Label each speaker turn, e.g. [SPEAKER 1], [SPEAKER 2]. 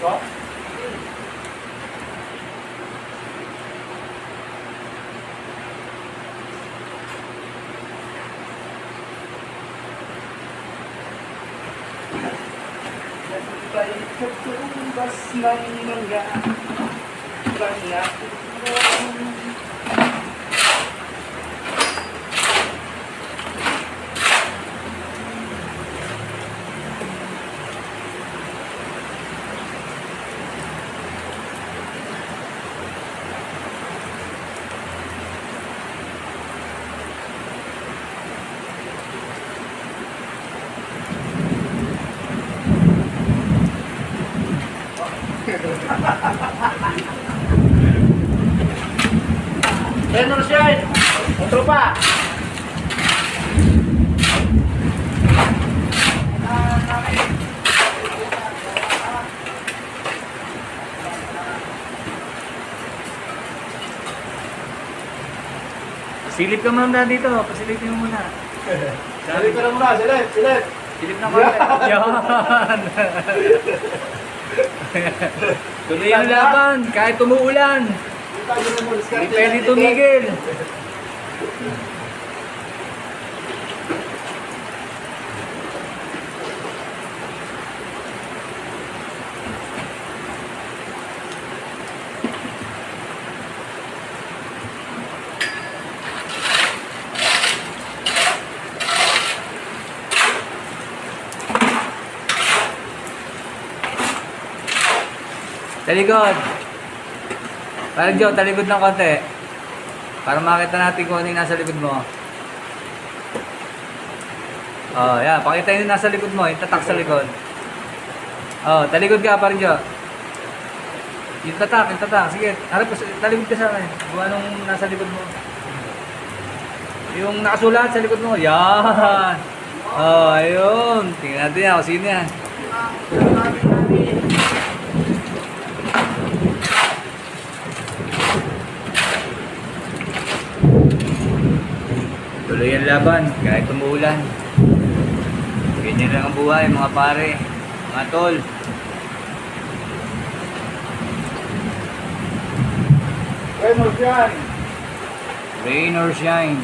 [SPEAKER 1] ko? Pagkatumbas ng mga pangako. Ano na siya? Ang tropa!
[SPEAKER 2] Silip ka muna dito. Pasilipin mo muna.
[SPEAKER 1] Silip ka na muna. Silip! Silip!
[SPEAKER 2] Silip na muna. Yan! Tuloy ang laban. Kahit umuulan. Hindi pwede tumigil. Talikod. Parang Joe, talikod ng konti. Para makita natin kung ano yung nasa likod mo. Oh, yan. Pakita yung nasa likod mo. Yung tatak sa likod. Oh, talikod ka, parang Joe. Yung tatak, yung tatak. Sige, harap ko, talikod ka sa akin. Kung anong nasa likod mo. Yung nakasulat sa likod mo. Yan. Oh, ayun. Tingnan natin yan. Kung sino yan. Tuloy ang laban, kahit umuulan. Ganyan lang ang buhay, mga pare, mga tol.
[SPEAKER 1] Rain or shine!
[SPEAKER 2] Rain or shine.